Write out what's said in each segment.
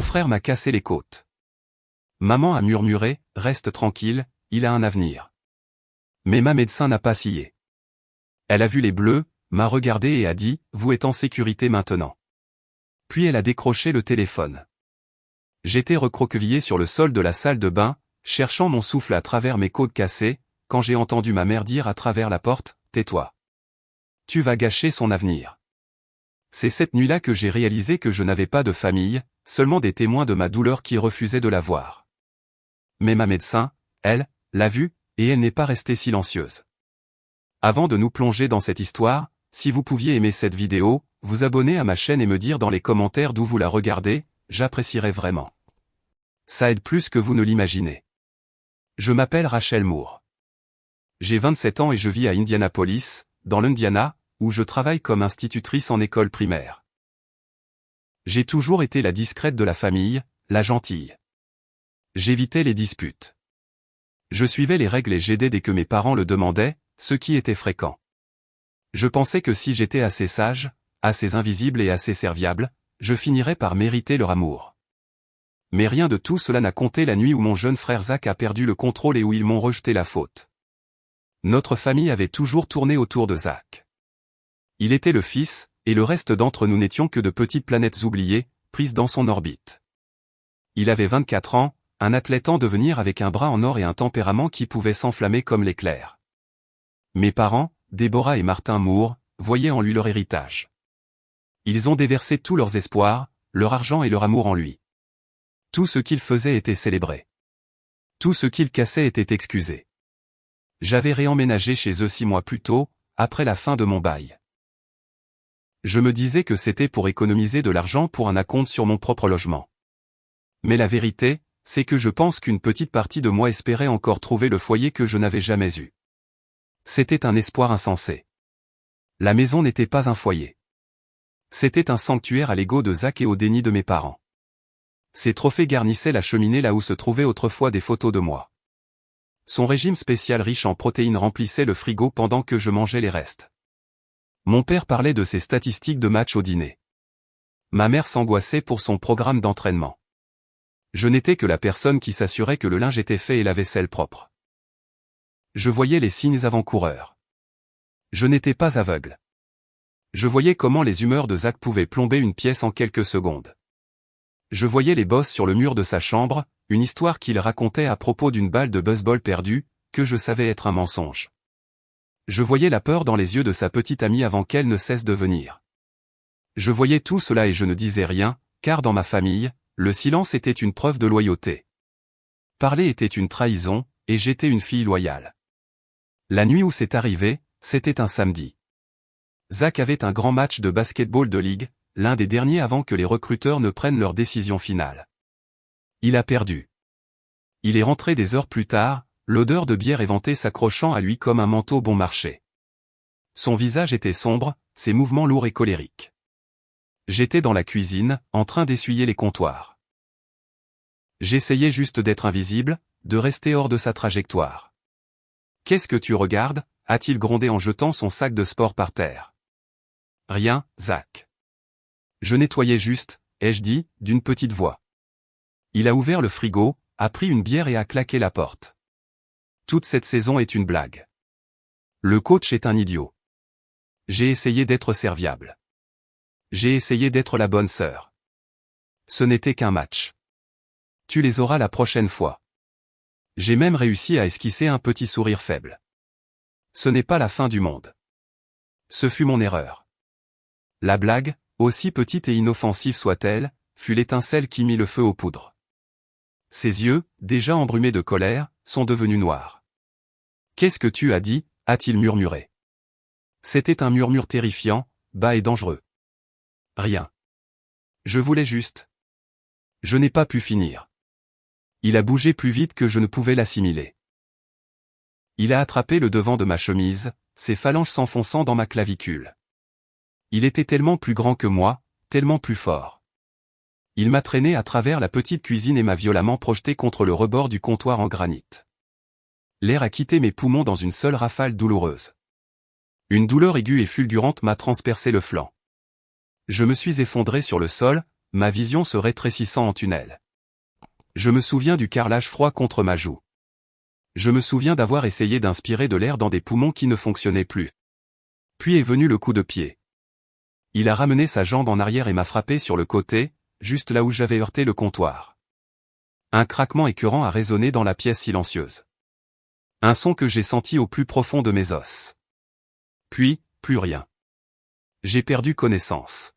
Mon frère m'a cassé les côtes. Maman a murmuré, reste tranquille, il a un avenir. Mais ma médecin n'a pas scié. Elle a vu les bleus, m'a regardé et a dit, vous êtes en sécurité maintenant. Puis elle a décroché le téléphone. J'étais recroquevillé sur le sol de la salle de bain, cherchant mon souffle à travers mes côtes cassées, quand j'ai entendu ma mère dire à travers la porte, tais-toi. Tu vas gâcher son avenir. C'est cette nuit-là que j'ai réalisé que je n'avais pas de famille, seulement des témoins de ma douleur qui refusaient de la voir. Mais ma médecin, elle, l'a vue, et elle n'est pas restée silencieuse. Avant de nous plonger dans cette histoire, si vous pouviez aimer cette vidéo, vous abonner à ma chaîne et me dire dans les commentaires d'où vous la regardez, j'apprécierais vraiment. Ça aide plus que vous ne l'imaginez. Je m'appelle Rachel Moore. J'ai 27 ans et je vis à Indianapolis, dans l'Indiana, où je travaille comme institutrice en école primaire. J'ai toujours été la discrète de la famille, la gentille. J'évitais les disputes. Je suivais les règles et j'aidais dès que mes parents le demandaient, ce qui était fréquent. Je pensais que si j'étais assez sage, assez invisible et assez serviable, je finirais par mériter leur amour. Mais rien de tout cela n'a compté la nuit où mon jeune frère Zach a perdu le contrôle et où ils m'ont rejeté la faute. Notre famille avait toujours tourné autour de Zach. Il était le fils, et le reste d'entre nous n'étions que de petites planètes oubliées, prises dans son orbite. Il avait 24 ans, un athlète en devenir avec un bras en or et un tempérament qui pouvait s'enflammer comme l'éclair. Mes parents, Deborah et Martin Moore, voyaient en lui leur héritage. Ils ont déversé tous leurs espoirs, leur argent et leur amour en lui. Tout ce qu'il faisait était célébré. Tout ce qu'il cassait était excusé. J'avais réemménagé chez eux 6 mois plus tôt, après la fin de mon bail. Je me disais que c'était pour économiser de l'argent pour un acompte sur mon propre logement. Mais la vérité, c'est que je pense qu'une petite partie de moi espérait encore trouver le foyer que je n'avais jamais eu. C'était un espoir insensé. La maison n'était pas un foyer. C'était un sanctuaire à l'ego de Zach et au déni de mes parents. Ses trophées garnissaient la cheminée là où se trouvaient autrefois des photos de moi. Son régime spécial riche en protéines remplissait le frigo pendant que je mangeais les restes. Mon père parlait de ses statistiques de match au dîner. Ma mère s'angoissait pour son programme d'entraînement. Je n'étais que la personne qui s'assurait que le linge était fait et la vaisselle propre. Je voyais les signes avant-coureurs. Je n'étais pas aveugle. Je voyais comment les humeurs de Zach pouvaient plomber une pièce en quelques secondes. Je voyais les bosses sur le mur de sa chambre, une histoire qu'il racontait à propos d'une balle de baseball perdue, que je savais être un mensonge. Je voyais la peur dans les yeux de sa petite amie avant qu'elle ne cesse de venir. Je voyais tout cela et je ne disais rien, car dans ma famille, le silence était une preuve de loyauté. Parler était une trahison, et j'étais une fille loyale. La nuit où c'est arrivé, c'était un samedi. Zach avait un grand match de basketball de ligue, l'un des derniers avant que les recruteurs ne prennent leur décision finale. Il a perdu. Il est rentré des heures plus tard, l'odeur de bière éventée s'accrochant à lui comme un manteau bon marché. Son visage était sombre, ses mouvements lourds et colériques. J'étais dans la cuisine, en train d'essuyer les comptoirs. J'essayais juste d'être invisible, de rester hors de sa trajectoire. « Qu'est-ce que tu regardes ?» a-t-il grondé en jetant son sac de sport par terre. « Rien, Zach. » Je nettoyais juste, ai-je dit, d'une petite voix. Il a ouvert le frigo, a pris une bière et a claqué la porte. Toute cette saison est une blague. Le coach est un idiot. J'ai essayé d'être serviable. J'ai essayé d'être la bonne sœur. Ce n'était qu'un match. Tu les auras la prochaine fois. J'ai même réussi à esquisser un petit sourire faible. Ce n'est pas la fin du monde. Ce fut mon erreur. La blague, aussi petite et inoffensive soit-elle, fut l'étincelle qui mit le feu aux poudres. Ses yeux, déjà embrumés de colère, sont devenus noirs. « Qu'est-ce que tu as dit ?» a-t-il murmuré. C'était un murmure terrifiant, bas et dangereux. Rien. Je voulais juste. Je n'ai pas pu finir. Il a bougé plus vite que je ne pouvais l'assimiler. Il a attrapé le devant de ma chemise, ses phalanges s'enfonçant dans ma clavicule. Il était tellement plus grand que moi, tellement plus fort. Il m'a traîné à travers la petite cuisine et m'a violemment projeté contre le rebord du comptoir en granit. L'air a quitté mes poumons dans une seule rafale douloureuse. Une douleur aiguë et fulgurante m'a transpercé le flanc. Je me suis effondré sur le sol, ma vision se rétrécissant en tunnel. Je me souviens du carrelage froid contre ma joue. Je me souviens d'avoir essayé d'inspirer de l'air dans des poumons qui ne fonctionnaient plus. Puis est venu le coup de pied. Il a ramené sa jambe en arrière et m'a frappé sur le côté, juste là où j'avais heurté le comptoir. Un craquement écœurant a résonné dans la pièce silencieuse. Un son que j'ai senti au plus profond de mes os. Puis, plus rien. J'ai perdu connaissance.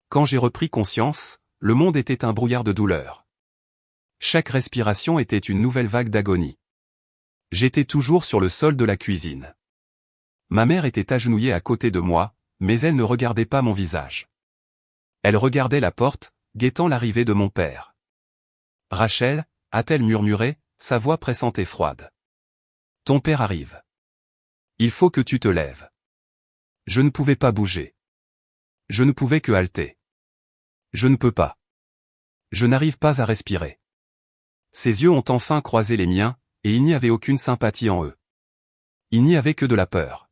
Quand j'ai repris conscience, le monde était un brouillard de douleur. Chaque respiration était une nouvelle vague d'agonie. J'étais toujours sur le sol de la cuisine. Ma mère était agenouillée à côté de moi, mais elle ne regardait pas mon visage. Elle regardait la porte, guettant l'arrivée de mon père. « Rachel » a-t-elle murmuré, sa voix pressante et froide. « Ton père arrive. Il faut que tu te lèves. » Je ne pouvais pas bouger. Je ne pouvais que halter. Je ne peux pas. Je n'arrive pas à respirer. Ses yeux ont enfin croisé les miens, et il n'y avait aucune sympathie en eux. Il n'y avait que de la peur.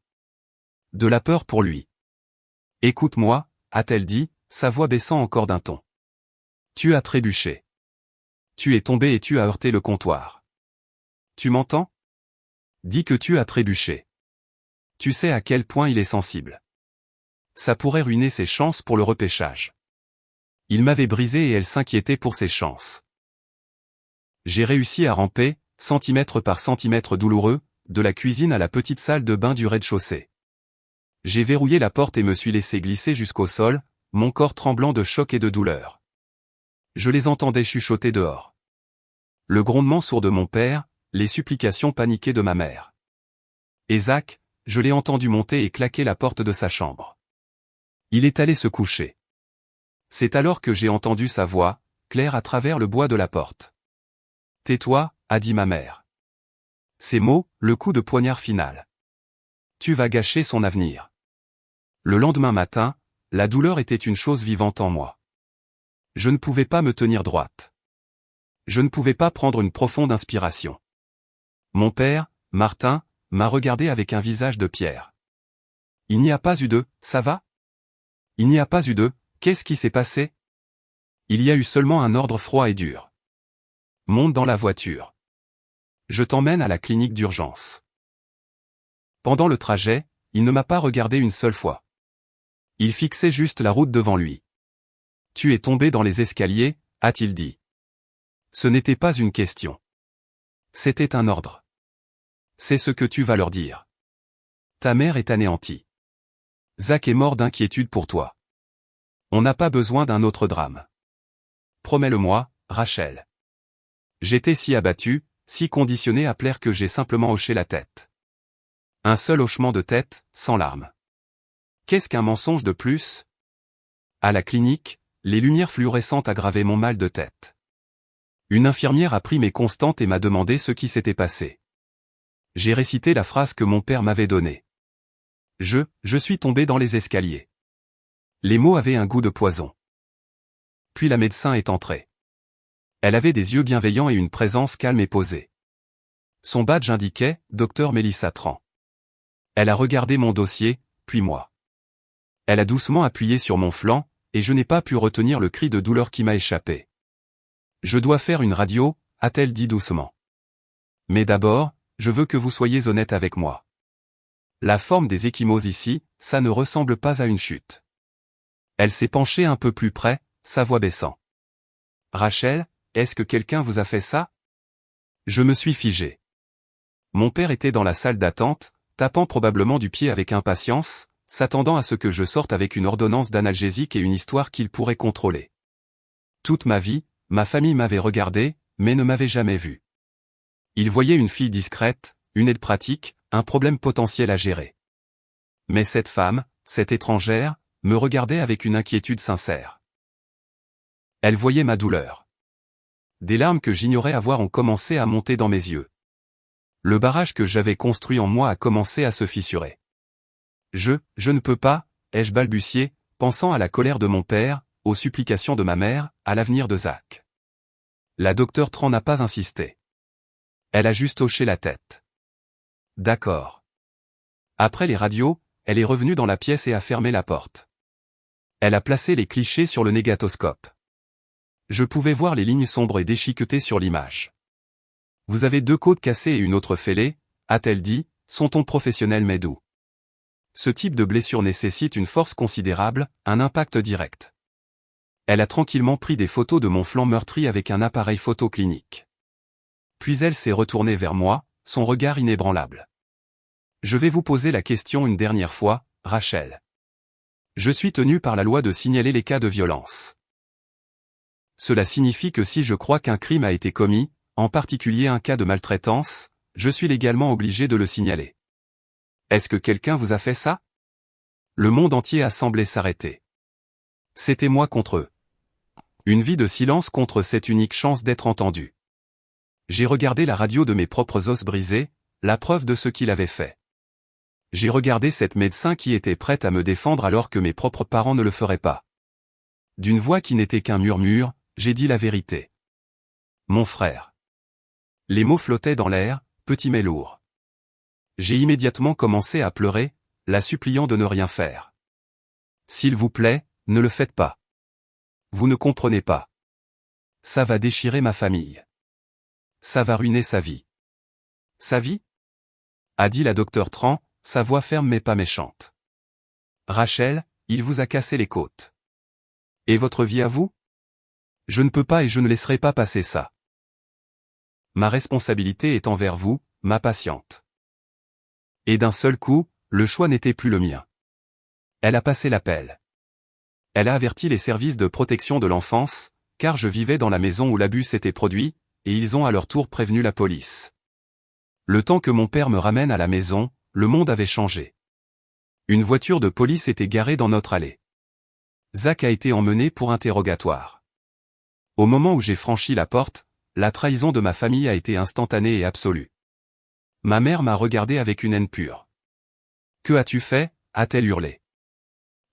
De la peur pour lui. « Écoute-moi » a-t-elle dit, sa voix baissant encore d'un ton. « Tu as trébuché. Tu es tombé et tu as heurté le comptoir. Tu m'entends? Dis que tu as trébuché. Tu sais à quel point il est sensible. Ça pourrait ruiner ses chances pour le repêchage. » Il m'avait brisé et elle s'inquiétait pour ses chances. J'ai réussi à ramper, centimètre par centimètre douloureux, de la cuisine à la petite salle de bain du rez-de-chaussée. J'ai verrouillé la porte et me suis laissé glisser jusqu'au sol, mon corps tremblant de choc et de douleur. Je les entendais chuchoter dehors. Le grondement sourd de mon père, les supplications paniquées de ma mère. Et Zach, je l'ai entendu monter et claquer la porte de sa chambre. Il est allé se coucher. C'est alors que j'ai entendu sa voix, claire à travers le bois de la porte. « Tais-toi » a dit ma mère. Ces mots, le coup de poignard final. Tu vas gâcher son avenir. Le lendemain matin, la douleur était une chose vivante en moi. Je ne pouvais pas me tenir droite. Je ne pouvais pas prendre une profonde inspiration. Mon père, Martin, m'a regardé avec un visage de pierre. Il n'y a pas eu de « ça va ?» Il n'y a pas eu de « qu'est-ce qui s'est passé ?» Il y a eu seulement un ordre froid et dur. Monte dans la voiture. Je t'emmène à la clinique d'urgence. Pendant le trajet, il ne m'a pas regardé une seule fois. Il fixait juste la route devant lui. « Tu es tombé dans les escaliers » a-t-il dit. Ce n'était pas une question. C'était un ordre. C'est ce que tu vas leur dire. Ta mère est anéantie. Zach est mort d'inquiétude pour toi. On n'a pas besoin d'un autre drame. Promets-le-moi, Rachel. J'étais si abattu, si conditionné à plaire que j'ai simplement hoché la tête. Un seul hochement de tête, sans larmes. Qu'est-ce qu'un mensonge de plus? À la clinique, les lumières fluorescentes aggravaient mon mal de tête. Une infirmière a pris mes constantes et m'a demandé ce qui s'était passé. J'ai récité la phrase que mon père m'avait donnée. Je suis tombé dans les escaliers. Les mots avaient un goût de poison. Puis la médecin est entrée. Elle avait des yeux bienveillants et une présence calme et posée. Son badge indiquait « Dr Mélissa Tran ». Elle a regardé mon dossier, puis moi. Elle a doucement appuyé sur mon flanc, et je n'ai pas pu retenir le cri de douleur qui m'a échappé. « Je dois faire une radio » a-t-elle dit doucement. « Mais d'abord, je veux que vous soyez honnête avec moi. La forme des ecchymoses ici, ça ne ressemble pas à une chute. » Elle s'est penchée un peu plus près, sa voix baissant. « Rachel, est-ce que quelqu'un vous a fait ça ?» Je me suis figé. Mon père était dans la salle d'attente, tapant probablement du pied avec impatience, s'attendant à ce que je sorte avec une ordonnance d'analgésique et une histoire qu'il pourrait contrôler. Toute ma vie, ma famille m'avait regardé, mais ne m'avait jamais vu. Il voyait une fille discrète, une aide pratique, un problème potentiel à gérer. Mais cette femme, cette étrangère, me regardait avec une inquiétude sincère. Elle voyait ma douleur. Des larmes que j'ignorais avoir ont commencé à monter dans mes yeux. Le barrage que j'avais construit en moi a commencé à se fissurer. Je ne peux pas, ai-je balbutié, pensant à la colère de mon père, aux supplications de ma mère, à l'avenir de Zach. La docteure Tran n'a pas insisté. Elle a juste hoché la tête. D'accord. Après les radios, elle est revenue dans la pièce et a fermé la porte. Elle a placé les clichés sur le négatoscope. Je pouvais voir les lignes sombres et déchiquetées sur l'image. Vous avez 2 côtes cassées et une autre fêlée, a-t-elle dit, son ton professionnel mais doux. Ce type de blessure nécessite une force considérable, un impact direct. Elle a tranquillement pris des photos de mon flanc meurtri avec un appareil photo clinique. Puis elle s'est retournée vers moi, son regard inébranlable. Je vais vous poser la question une dernière fois, Rachel. Je suis tenu par la loi de signaler les cas de violence. Cela signifie que si je crois qu'un crime a été commis, en particulier un cas de maltraitance, je suis légalement obligé de le signaler. Est-ce que quelqu'un vous a fait ça? Le monde entier a semblé s'arrêter. C'était moi contre eux. Une vie de silence contre cette unique chance d'être entendu. J'ai regardé la radio de mes propres os brisés, la preuve de ce qu'il avait fait. J'ai regardé cette médecin qui était prête à me défendre alors que mes propres parents ne le feraient pas. D'une voix qui n'était qu'un murmure, j'ai dit la vérité. Mon frère. Les mots flottaient dans l'air, petits mais lourds. J'ai immédiatement commencé à pleurer, la suppliant de ne rien faire. S'il vous plaît, ne le faites pas. Vous ne comprenez pas. Ça va déchirer ma famille. Ça va ruiner sa vie. Sa vie? A dit la docteure Tran, sa voix ferme mais pas méchante. Rachel, il vous a cassé les côtes. Et votre vie à vous? Je ne peux pas et je ne laisserai pas passer ça. Ma responsabilité est envers vous, ma patiente. Et d'un seul coup, le choix n'était plus le mien. Elle a passé l'appel. Elle a averti les services de protection de l'enfance, car je vivais dans la maison où l'abus s'était produit, et ils ont à leur tour prévenu la police. Le temps que mon père me ramène à la maison, le monde avait changé. Une voiture de police était garée dans notre allée. Zach a été emmené pour interrogatoire. Au moment où j'ai franchi la porte, la trahison de ma famille a été instantanée et absolue. Ma mère m'a regardé avec une haine pure. « Que as-tu fait » a-t-elle hurlé.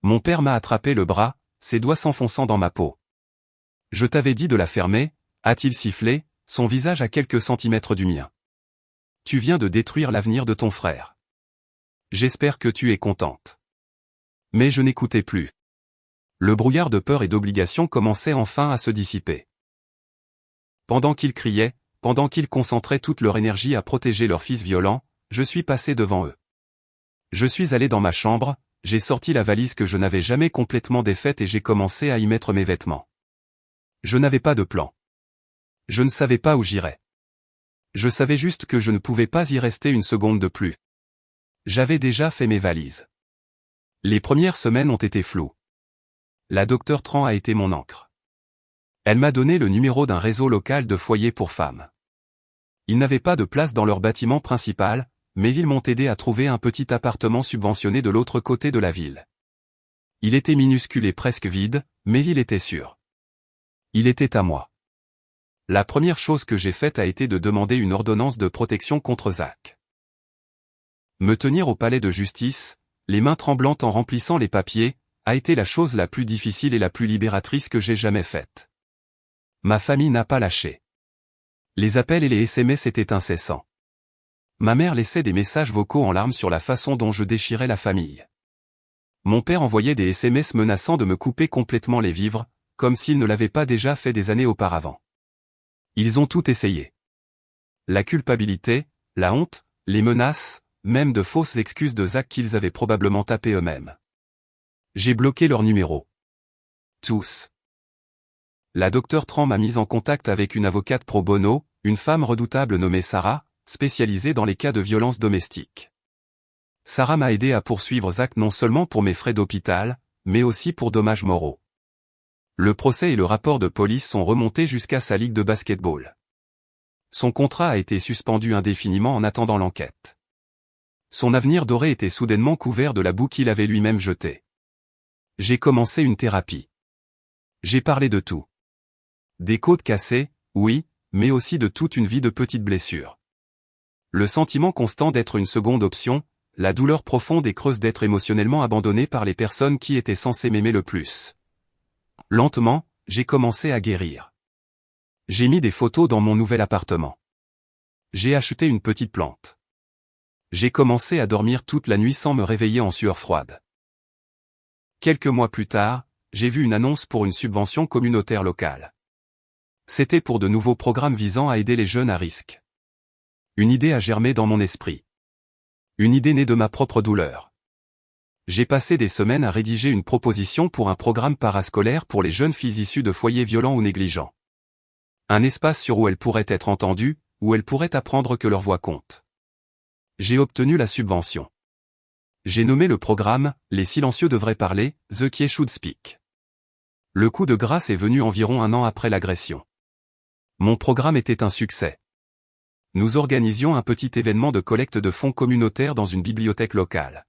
Mon père m'a attrapé le bras, ses doigts s'enfonçant dans ma peau. « Je t'avais dit de la fermer » a-t-il sifflé, son visage à quelques centimètres du mien. « Tu viens de détruire l'avenir de ton frère. J'espère que tu es contente. » Mais je n'écoutais plus. Le brouillard de peur et d'obligation commençait enfin à se dissiper. Pendant qu'ils criaient, pendant qu'ils concentraient toute leur énergie à protéger leur fils violent, je suis passé devant eux. Je suis allé dans ma chambre, j'ai sorti la valise que je n'avais jamais complètement défaite et j'ai commencé à y mettre mes vêtements. Je n'avais pas de plan. Je ne savais pas où j'irais. Je savais juste que je ne pouvais pas y rester une seconde de plus. J'avais déjà fait mes valises. Les premières semaines ont été floues. La docteure Tran a été mon ancre. Elle m'a donné le numéro d'un réseau local de foyers pour femmes. Ils n'avaient pas de place dans leur bâtiment principal, mais ils m'ont aidé à trouver un petit appartement subventionné de l'autre côté de la ville. Il était minuscule et presque vide, mais il était sûr. Il était à moi. La première chose que j'ai faite a été de demander une ordonnance de protection contre Zach. Me tenir au palais de justice, les mains tremblantes en remplissant les papiers, a été la chose la plus difficile et la plus libératrice que j'ai jamais faite. Ma famille n'a pas lâché. Les appels et les SMS étaient incessants. Ma mère laissait des messages vocaux en larmes sur la façon dont je déchirais la famille. Mon père envoyait des SMS menaçant de me couper complètement les vivres, comme s'il ne l'avait pas déjà fait des années auparavant. Ils ont tout essayé. La culpabilité, la honte, les menaces, même de fausses excuses de Zach qu'ils avaient probablement tapées eux-mêmes. J'ai bloqué leurs numéros. Tous. La docteure Tran m'a mise en contact avec une avocate pro bono, une femme redoutable nommée Sarah, spécialisée dans les cas de violence domestique. Sarah m'a aidé à poursuivre Zach non seulement pour mes frais d'hôpital, mais aussi pour dommages moraux. Le procès et le rapport de police sont remontés jusqu'à sa ligue de basketball. Son contrat a été suspendu indéfiniment en attendant l'enquête. Son avenir doré était soudainement couvert de la boue qu'il avait lui-même jetée. J'ai commencé une thérapie. J'ai parlé de tout. Des côtes cassées, oui, mais aussi de toute une vie de petites blessures. Le sentiment constant d'être une seconde option, la douleur profonde et creuse d'être émotionnellement abandonné par les personnes qui étaient censées m'aimer le plus. Lentement, j'ai commencé à guérir. J'ai mis des photos dans mon nouvel appartement. J'ai acheté une petite plante. J'ai commencé à dormir toute la nuit sans me réveiller en sueur froide. Quelques mois plus tard, j'ai vu une annonce pour une subvention communautaire locale. C'était pour de nouveaux programmes visant à aider les jeunes à risque. Une idée a germé dans mon esprit. Une idée née de ma propre douleur. J'ai passé des semaines à rédiger une proposition pour un programme parascolaire pour les jeunes filles issues de foyers violents ou négligents. Un espace sur où elles pourraient être entendues, où elles pourraient apprendre que leur voix compte. J'ai obtenu la subvention. J'ai nommé le programme « Les silencieux devraient parler, The Quiet Should Speak ». Le coup de grâce est venu environ 1 an après l'agression. Mon programme était un succès. Nous organisions un petit événement de collecte de fonds communautaires dans une bibliothèque locale.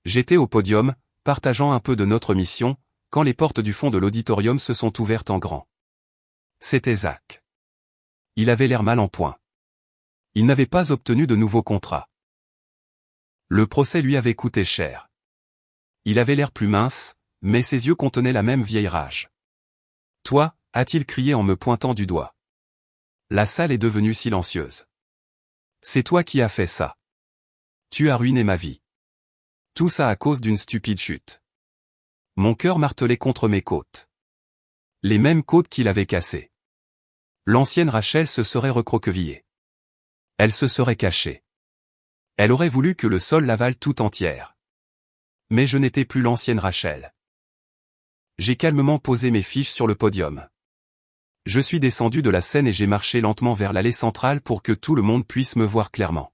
J'étais au podium, partageant un peu de notre mission, quand les portes du fond de l'auditorium se sont ouvertes en grand. C'était Zach. Il avait l'air mal en point. Il n'avait pas obtenu de nouveaux contrats. Le procès lui avait coûté cher. Il avait l'air plus mince, mais ses yeux contenaient la même vieille rage. « Toi » a-t-il crié en me pointant du doigt. La salle est devenue silencieuse. « C'est toi qui as fait ça. Tu as ruiné ma vie. Tout ça à cause d'une stupide chute. » Mon cœur martelait contre mes côtes. Les mêmes côtes qu'il avait cassées. L'ancienne Rachel se serait recroquevillée. Elle se serait cachée. Elle aurait voulu que le sol l'avale tout entière. Mais je n'étais plus l'ancienne Rachel. J'ai calmement posé mes fiches sur le podium. Je suis descendu de la scène et j'ai marché lentement vers l'allée centrale pour que tout le monde puisse me voir clairement.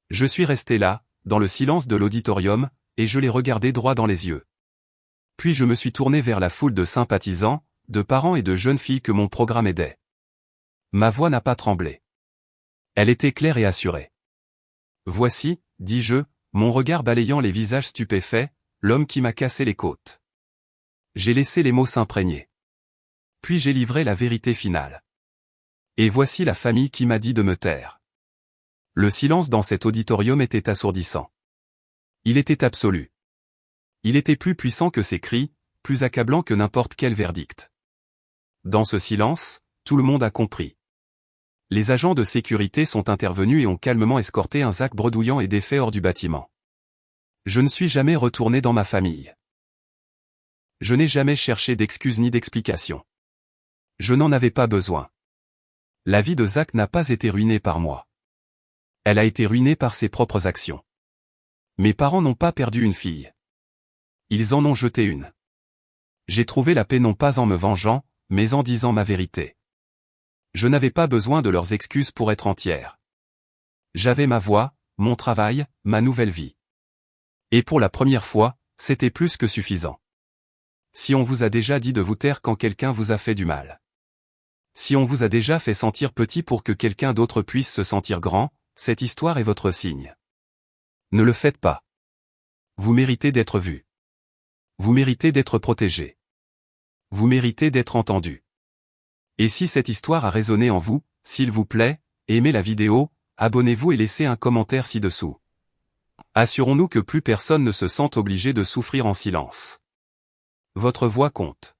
Je suis resté là, dans le silence de l'auditorium, et je les regardais droit dans les yeux. Puis je me suis tourné vers la foule de sympathisants, de parents et de jeunes filles que mon programme aidait. Ma voix n'a pas tremblé. Elle était claire et assurée. Voici, dis-je, mon regard balayant les visages stupéfaits, l'homme qui m'a cassé les côtes. J'ai laissé les mots s'imprégner. Puis j'ai livré la vérité finale. Et voici la famille qui m'a dit de me taire. Le silence dans cet auditorium était assourdissant. Il était absolu. Il était plus puissant que ses cris, plus accablant que n'importe quel verdict. Dans ce silence, tout le monde a compris. Les agents de sécurité sont intervenus et ont calmement escorté un Zach bredouillant et défait hors du bâtiment. Je ne suis jamais retourné dans ma famille. Je n'ai jamais cherché d'excuses ni d'explications. Je n'en avais pas besoin. La vie de Zach n'a pas été ruinée par moi. Elle a été ruinée par ses propres actions. Mes parents n'ont pas perdu une fille. Ils en ont jeté une. J'ai trouvé la paix non pas en me vengeant, mais en disant ma vérité. Je n'avais pas besoin de leurs excuses pour être entière. J'avais ma voix, mon travail, ma nouvelle vie. Et pour la première fois, c'était plus que suffisant. Si on vous a déjà dit de vous taire quand quelqu'un vous a fait du mal. Si on vous a déjà fait sentir petit pour que quelqu'un d'autre puisse se sentir grand, cette histoire est votre signe. Ne le faites pas. Vous méritez d'être vu. Vous méritez d'être protégé. Vous méritez d'être entendu. Et si cette histoire a résonné en vous, s'il vous plaît, aimez la vidéo, abonnez-vous et laissez un commentaire ci-dessous. Assurons-nous que plus personne ne se sente obligé de souffrir en silence. Votre voix compte.